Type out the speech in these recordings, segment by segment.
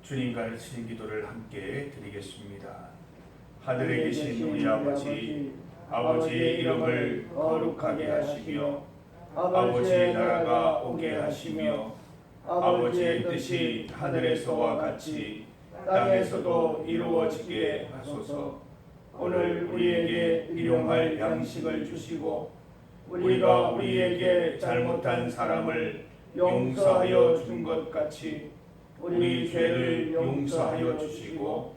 주님 가르치신 기도를 함께 드리겠습니다. 하늘에 계신 우리 아버지, 아버지의 이름을 거룩하게 하시며 아버지의 나라가 오게 하시며 아버지의 뜻이 하늘에서와 같이 땅에서도 이루어지게 하소서. 오늘 우리에게 일용할 양식을 주시고 우리가 우리에게 잘못한 사람을 용서하여 준 것 같이 우리 죄를 용서하여 주시고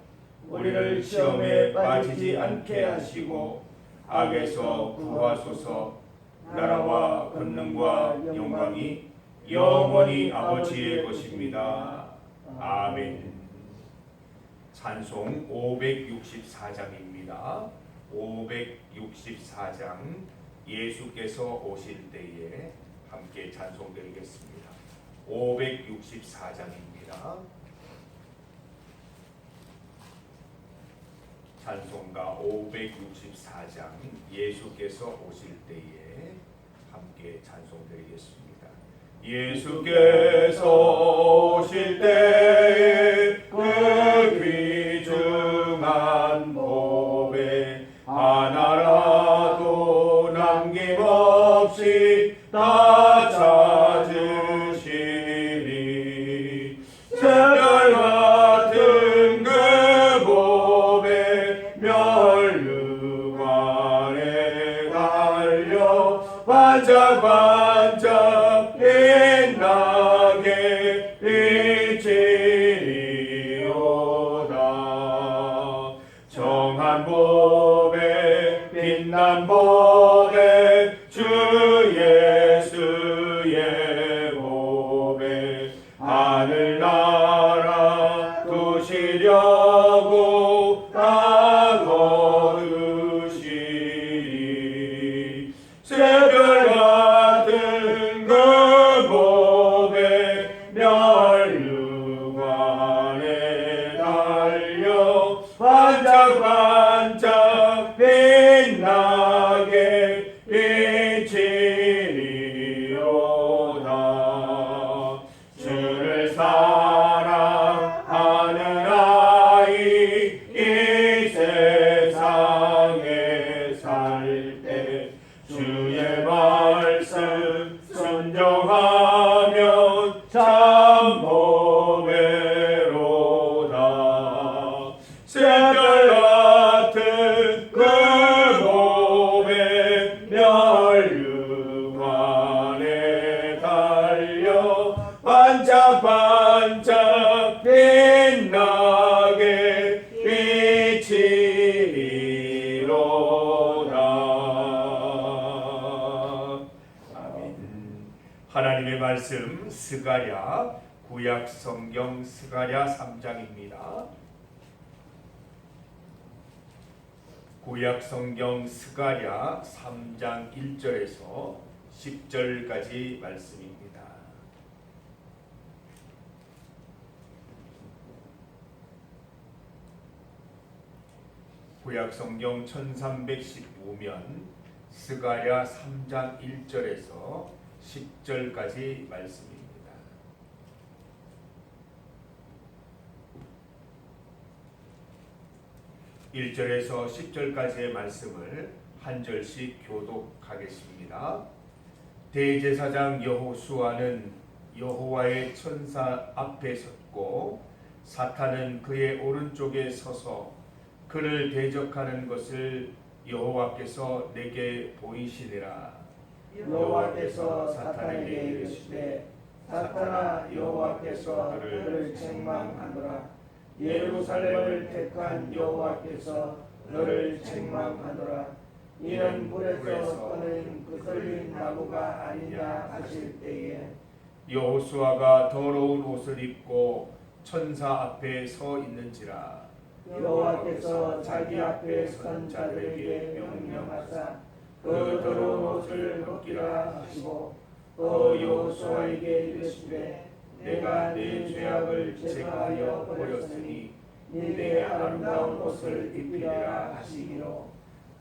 우리를 시험에 빠지지 않게 하시고 악에서 구하소서. 나라와 권능과 영광이 영원히 아버지의 것입니다. 아멘. 찬송 564장입니다. 564장 예수께서 오실 때에 함께 찬송드리겠습니다. 564장입니다. 찬송가 564장 예수께서 오실 때에 함께 찬송드리겠습니다. 예수께서 오실 때에 그 귀중한 법에 하나라도 남김없이 다 찾으시리. 새별 같은 그 법에 멸류관에 달려 반짝반짝 빛나게 비치리오다. 정한 법에 빛난 법에 주 예수의 법에 하늘나라 두시려고 다 거두시리. 새별 같은 그 법에 멸류관에 달려 반짝반짝 빛나게 비치리오다. 주를 사랑하는 아이 이 세상에 살 때 주의 말씀 순종하면 참 보배로다. 새별 같은 그 법에 멸류관에 달려 반짝반짝 빛나게 비치리로다. 아멘. 하나님의 말씀 스가랴 구약 성경 스가랴 3장입니다. 구약 성경 스가랴 3장 1절에서 10절까지 말씀입니다. 구약 성경 1315면 스가랴 3장 1절에서 10절까지 말씀입니다. 1절에서 10절까지의 말씀을 한 절씩 교독하겠습니다. 대제사장 여호수아는 여호와의 천사 앞에 섰고 사탄은 그의 오른쪽에 서서 그를 대적하는 것을 여호와께서 내게 보이시니라. 여호와께서 사탄에게 이르시되 사탄아 여호와께서 그를 책망하노라. 예루살렘을 택한 여호와께서 너를 책망하노라. 이는 불에서 꺼낸 그슬린 나무가 아니냐 하실 때에 여호수아가 더러운 옷을 입고 천사 앞에 서 있는지라. 여호와께서 자기 앞에 선 자들에게 명령하사 그 더러운 옷을 벗기라 하시고 또 여호수아에게 이르시되 내가 네 죄악을 제거하여 버렸으니 네 아름다운 옷을 입히라 하시기로.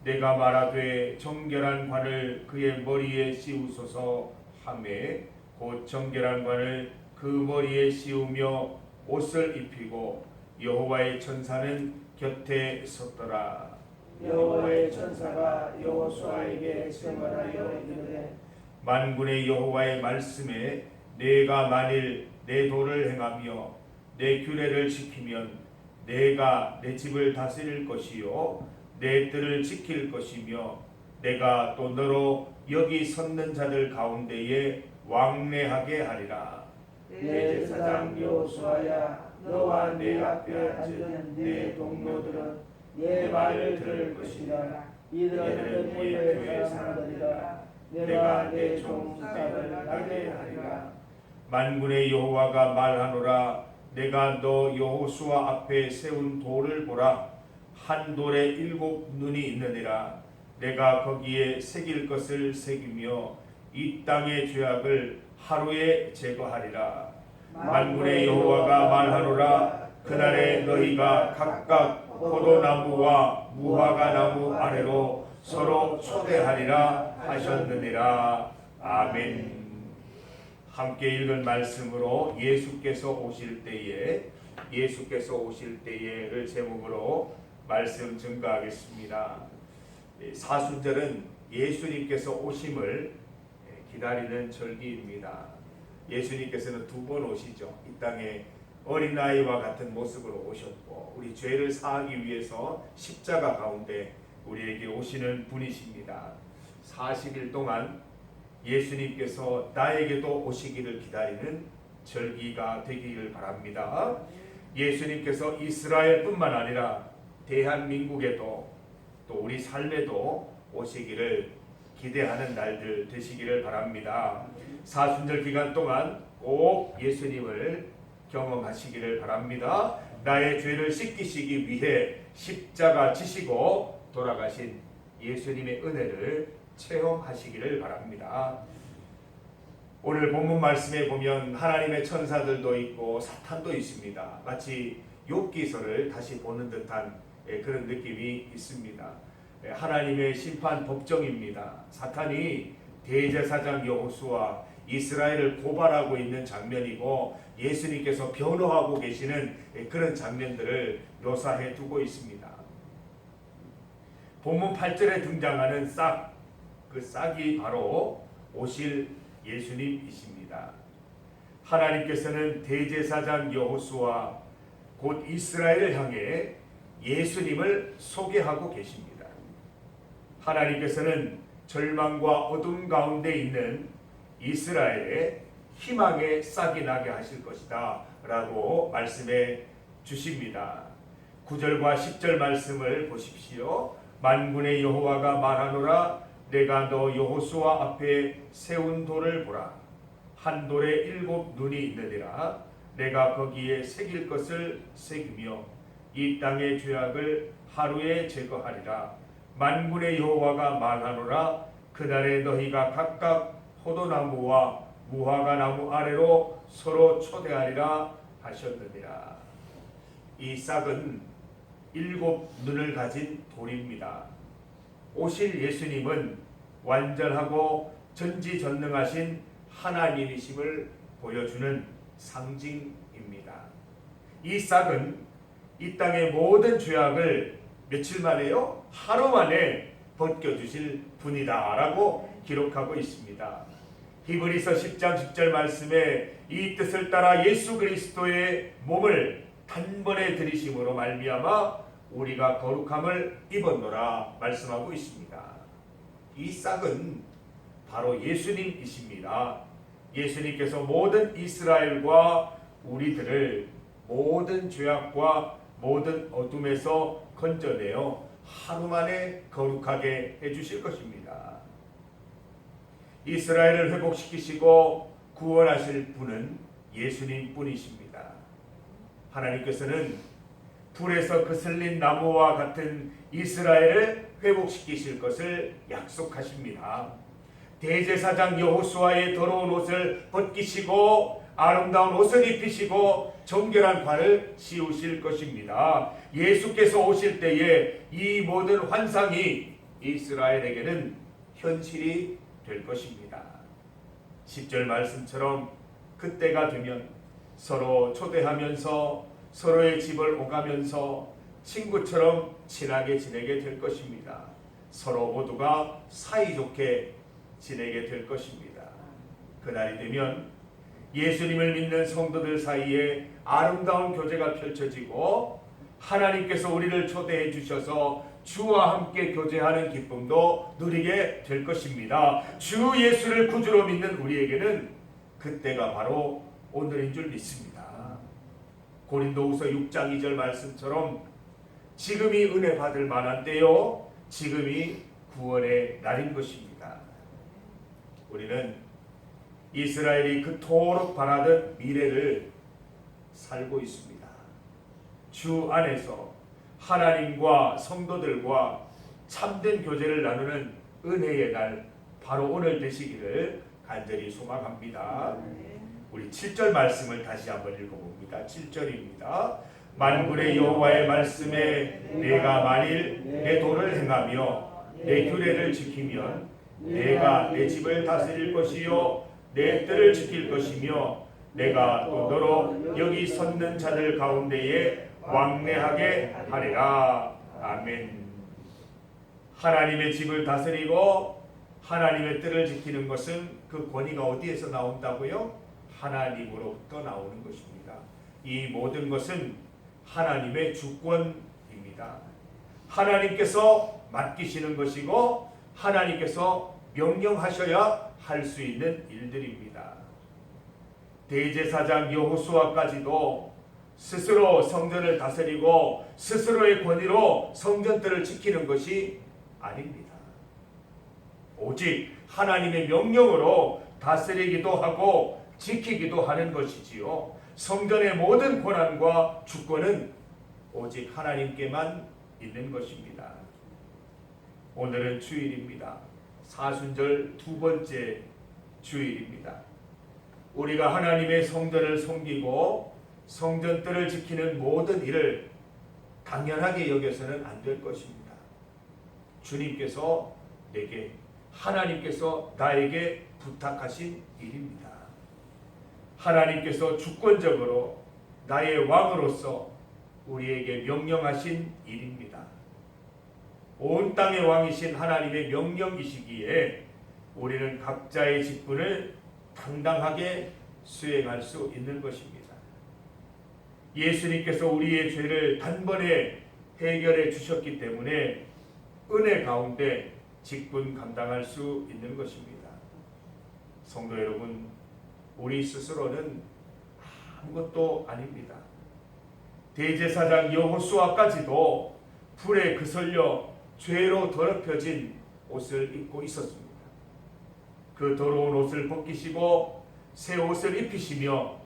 내가 말하되 정결한 관을 그의 머리에 씌우소서 하매 곧 정결한 관을 그 머리에 씌우며 옷을 입히고 여호와의 천사는 곁에 섰더라. 여호와의 천사가 여호수아에게 증언하여 이르되 만군의 여호와의 말씀에 내가 만일 내 도를 행하며 내 규례를 지키면 내가 내 집을 다스릴 것이요 내 뜰을 지킬 것이며 내가 또 너로 여기 섰는 자들 가운데에 왕래하게 하리라. 내 제사장 여호수아야 너와 내 앞에 앉은 내 동료들은 내 말을 들을 것이라. 이들은 내 사람들이라. 내가 내 종sab을 나게 하리라. 만군의 여호와가 말하노라. 내가 너 여호수아 앞에 세운 돌을 보라. 한 돌에 7 눈이 있느니라. 내가 거기에 새길 것을 새기며 이 땅의 죄악을 하루에 제거하리라. 만군의 여호와가 말하노라. 그날에 너희가 각각 포도나무와 무화과나무 아래로 서로 초대하리라 하셨느니라. 아멘. 함께 읽은 말씀으로 예수께서 오실 때에를 제목으로 말씀 증거하겠습니다. 사순절은 예수님께서 오심을 기다리는 절기입니다. 예수님께서는 2번 오시죠. 이 땅에 어린아이와 같은 모습으로 오셨고 우리 죄를 사하기 위해서 십자가 가운데 우리에게 오시는 분이십니다. 40일 동안 예수님께서 나에게도 오시기를 기다리는 절기가 되기를 바랍니다. 예수님께서 이스라엘뿐만 아니라 대한민국에도 또 우리 삶에도 오시기를 기대하는 날들 되시기를 바랍니다. 사순절 기간 동안 꼭 예수님을 경험하시기를 바랍니다. 나의 죄를 씻기시기 위해 십자가 지시고 돌아가신 예수님의 은혜를 체험하시기를 바랍니다. 오늘 본문 말씀에 보면 하나님의 천사들도 있고 사탄도 있습니다. 마치 욥기서를 다시 보는 듯한 그런 느낌이 있습니다. 하나님의 심판 법정입니다. 사탄이 대제사장 여호수아 이스라엘을 고발하고 있는 장면이고 예수님께서 변호하고 계시는 그런 장면들을 묘사해 두고 있습니다. 본문 8절에 등장하는 그 싹이 바로 오실 예수님이십니다. 하나님께서는 대제사장 여호수아 곧 이스라엘을 향해 예수님을 소개하고 계십니다. 하나님께서는 절망과 어둠 가운데 있는 이스라엘의 희망의 싹이 나게 하실 것이다 라고 말씀해 주십니다. 9절과 10절 말씀을 보십시오. 만군의 여호와가 말하노라. 내가 너 여호수아 앞에 세운 돌을 보라. 한 돌에 7 눈이 있느니라. 내가 거기에 새길 것을 새기며 이 땅의 죄악을 하루에 제거하리라. 만군의 여호와가 말하노라. 그날에 너희가 각각 포도나무와 무화과나무 아래로 서로 초대하리라 하셨느니라. 이 싹은 7 눈을 가진 돌입니다. 오실 예수님은 완전하고 전지전능하신 하나님이심을 보여주는 상징입니다. 이 싹은 이 땅의 모든 죄악을 며칠 만에요? 하루 만에 벗겨주실 분이다 라고 기록하고 있습니다. 히브리서 10장 10절 말씀에 이 뜻을 따라 예수 그리스도의 몸을 단번에 들이심으로 말미암아 우리가 거룩함을 입었노라 말씀하고 있습니다. 이 싹은 바로 예수님이십니다. 예수님께서 모든 이스라엘과 우리들을 모든 죄악과 모든 어둠에서 건져내어 하루 만에 거룩하게 해주실 것입니다. 이스라엘을 회복시키시고 구원하실 분은 예수님 뿐이십니다. 하나님께서는 불에서 거슬린 나무와 같은 이스라엘을 회복시키실 것을 약속하십니다. 대제사장 여호수아의 더러운 옷을 벗기시고 아름다운 옷을 입히시고 정결한 관을 씌우실 것입니다. 예수께서 오실 때에 이 모든 환상이 이스라엘에게는 현실이 될 것입니다. 10절 말씀처럼 그때가 되면 서로 초대하면서 서로의 집을 오가면서 친구처럼 친하게 지내게 될 것입니다. 서로 모두가 사이좋게 지내게 될 것입니다. 그날이 되면 예수님을 믿는 성도들 사이에 아름다운 교제가 펼쳐지고 하나님께서 우리를 초대해 주셔서 주와 함께 교제하는 기쁨도 누리게 될 것입니다. 주 예수를 구주로 믿는 우리에게는 그때가 바로 오늘인 줄 믿습니다. 고린도후서 6장 2절 말씀처럼 지금이 은혜 받을 만한 때요, 지금이 구원의 날인 것입니다. 우리는 이스라엘이 그토록 바라던 미래를 살고 있습니다. 주 안에서 하나님과 성도들과 참된 교제를 나누는 은혜의 날, 바로 오늘 되시기를 간절히 소망합니다. 우리 7절 말씀을 다시 한번 읽어봅니다. 7절입니다. 만군의 여호와의 말씀에 내가 만일 내 도를 행하며 내 규례를 지키면 내가 내 집을 다스릴 것이요 내 뜰을 지킬 것이며 내가 또 너로 여기 섰는 자들 가운데에 왕래하게 하리라. 아멘. 하나님의 집을 다스리고 하나님의 뜰을 지키는 것은 그 권위가 어디에서 나온다고요? 하나님으로부터 나오는 것입니다. 이 모든 것은 하나님의 주권입니다. 하나님께서 맡기시는 것이고 하나님께서 명령하셔야 할 수 있는 일들입니다. 대제사장 여호수아까지도 스스로 성전을 다스리고 스스로의 권위로 성전들을 지키는 것이 아닙니다. 오직 하나님의 명령으로 다스리기도 하고 지키기도 하는 것이지요. 성전의 모든 권한과 주권은 오직 하나님께만 있는 것입니다. 오늘은 주일입니다. 사순절 두 번째 주일입니다. 우리가 하나님의 성전을 섬기고 성전들을 지키는 모든 일을 당연하게 여겨서는 안 될 것입니다. 주님께서 내게, 하나님께서 나에게 부탁하신 일입니다. 하나님께서 주권적으로 나의 왕으로서 우리에게 명령하신 일입니다. 온 땅의 왕이신 하나님의 명령이시기에 우리는 각자의 직분을 당당하게 수행할 수 있는 것입니다. 예수님께서 우리의 죄를 단번에 해결해 주셨기 때문에 은혜 가운데 직분 감당할 수 있는 것입니다. 성도 여러분, 우리 스스로는 아무것도 아닙니다. 대제사장 여호수아까지도 불에 그슬려 죄로 더럽혀진 옷을 입고 있었습니다. 그 더러운 옷을 벗기시고 새 옷을 입히시며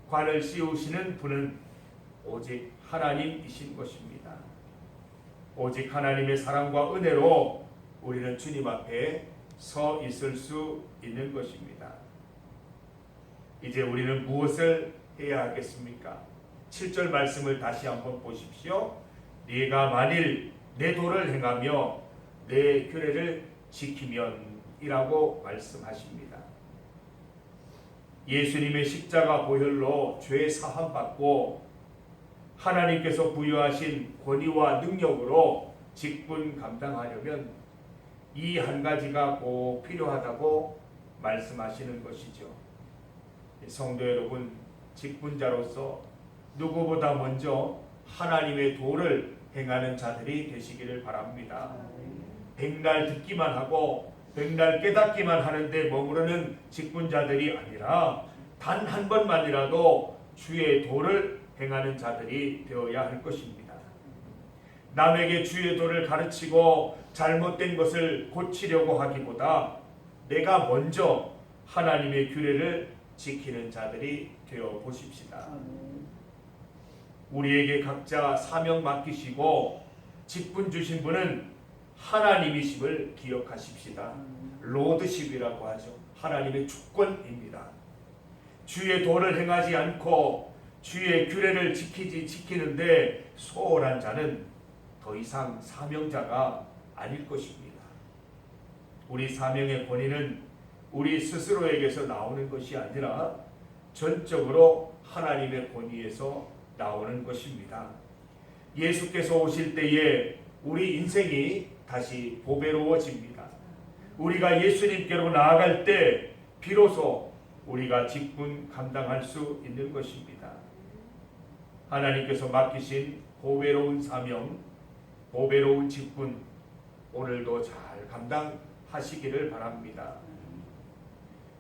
관을 씌우시는 분은 오직 하나님이신 것입니다. 오직 하나님의 사랑과 은혜로 우리는 주님 앞에 서 있을 수 있는 것입니다. 이제 우리는 무엇을 해야 하겠습니까? 7절 말씀을 다시 한번 보십시오. 네가 만일 내 도를 행하며 내 규례를 지키면 이라고 말씀하십니다. 예수님의 십자가 보혈로 죄 사함 받고 하나님께서 부여하신 권위와 능력으로 직분 감당하려면 이 한 가지가 꼭 필요하다고 말씀하시는 것이죠. 성도 여러분, 직분자로서 누구보다 먼저 하나님의 도를 행하는 자들이 되시기를 바랍니다. 백날 듣기만 하고 백날 깨닫기만 하는데 머무르는 직분자들이 아니라 단 한 번만이라도 주의 도를 행하는 자들이 되어야 할 것입니다. 남에게 주의 도를 가르치고 잘못된 것을 고치려고 하기보다 내가 먼저 하나님의 규례를 지키는 자들이 되어 보십시다. 우리에게 각자 사명 맡기시고 직분 주신 분은 하나님이심을 기억하십시다. 로드십이라고 하죠. 하나님의 주권입니다. 주의 도를 행하지 않고 주의 규례를 지키는데 소홀한 자는 더 이상 사명자가 아닐 것입니다. 우리 사명의 권위는 우리 스스로에게서 나오는 것이 아니라 전적으로 하나님의 권위에서 나오는 것입니다. 예수께서 오실 때에 우리 인생이 다시 보배로워집니다. 우리가 예수님께로 나아갈 때 비로소 우리가 직분 감당할 수 있는 것입니다. 하나님께서 맡기신 보배로운 사명, 보배로운 직분 오늘도 잘 감당하시기를 바랍니다.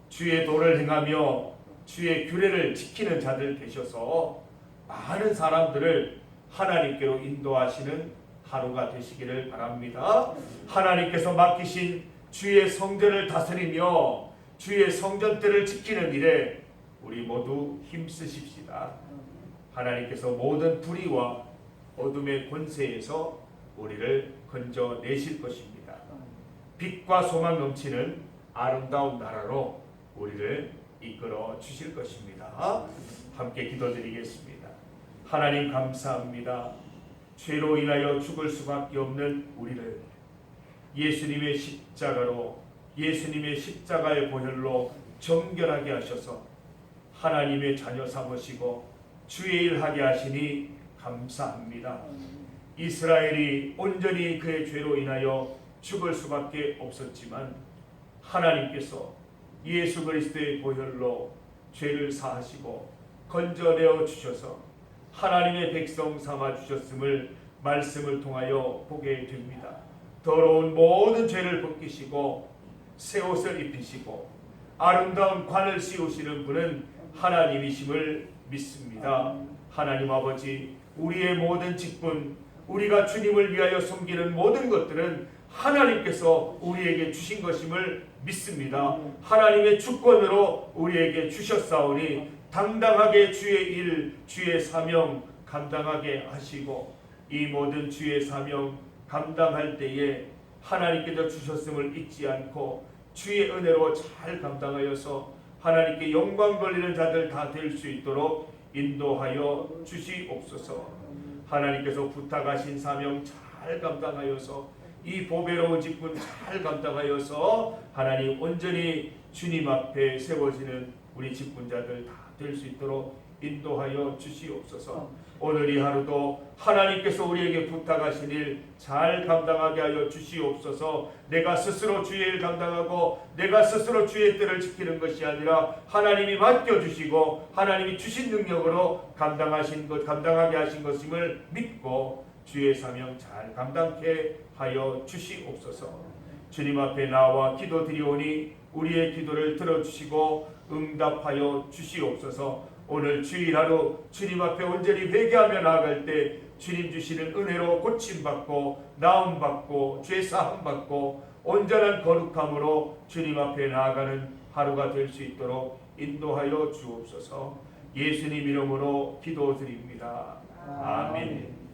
주의 도를 행하며 주의 규례를 지키는 자들 되셔서 많은 사람들을 하나님께로 인도하시는 하루가 되시기를 바랍니다. 하나님께서 맡기신 주의 성전을 다스리며 주의 성전들을 지키는 일에 우리 모두 힘쓰십시다. 하나님께서 모든 불의와 어둠의 권세에서 우리를 건져내실 것입니다. 빛과 소망 넘치는 아름다운 나라로 우리를 이끌어 주실 것입니다. 함께 기도드리겠습니다. 하나님 감사합니다. 죄로 인하여 죽을 수밖에 없는 우리를 예수님의 십자가로, 예수님의 십자가의 보혈로 정결하게 하셔서 하나님의 자녀 삼으시고 주의 일 하게 하시니 감사합니다. 이스라엘이 온전히 그의 죄로 인하여 죽을 수밖에 없었지만 하나님께서 예수 그리스도의 보혈로 죄를 사하시고 건져내어 주셔서 하나님의 백성 삼아 주셨음을 말씀을 통하여 보게 됩니다. 더러운 모든 죄를 벗기시고 새 옷을 입히시고 아름다운 관을 씌우시는 분은 하나님이심을 믿습니다. 하나님 아버지, 우리의 모든 직분, 우리가 주님을 위하여 섬기는 모든 것들은 하나님께서 우리에게 주신 것임을 믿습니다. 하나님의 주권으로 우리에게 주셨사오니 당당하게 주의 일, 주의 사명 감당하게 하시고 이 모든 주의 사명 감당할 때에 하나님께서 주셨음을 잊지 않고 주의 은혜로 잘 감당하여서 하나님께 영광 돌리는 자들 다 될 수 있도록 인도하여 주시옵소서. 하나님께서 부탁하신 사명 잘 감당하여서 이 보배로운 직분 잘 감당하여서 하나님 온전히 주님 앞에 세워지는 우리 직분자들 다 될 수 있도록 인도하여 주시옵소서. 오늘 이 하루도 하나님께서 우리에게 부탁하신 일 잘 감당하게 하여 주시옵소서. 내가 스스로 주의 일 감당하고 내가 스스로 주의 뜻을 지키는 것이 아니라 하나님이 맡겨주시고 하나님이 주신 능력으로 감당하게 하신 것임을 믿고 주의 사명 잘 감당케 하여 주시옵소서. 주님 앞에 나와 기도드리오니 우리의 기도를 들어주시고 응답하여 주시옵소서. 오늘 주일 하루 주님 앞에 온전히 회개하며 나아갈 때 주님 주시는 은혜로 고침받고 나음받고 죄사함받고 온전한 거룩함으로 주님 앞에 나아가는 하루가 될 수 있도록 인도하여 주옵소서. 예수님 이름으로 기도드립니다. 아멘.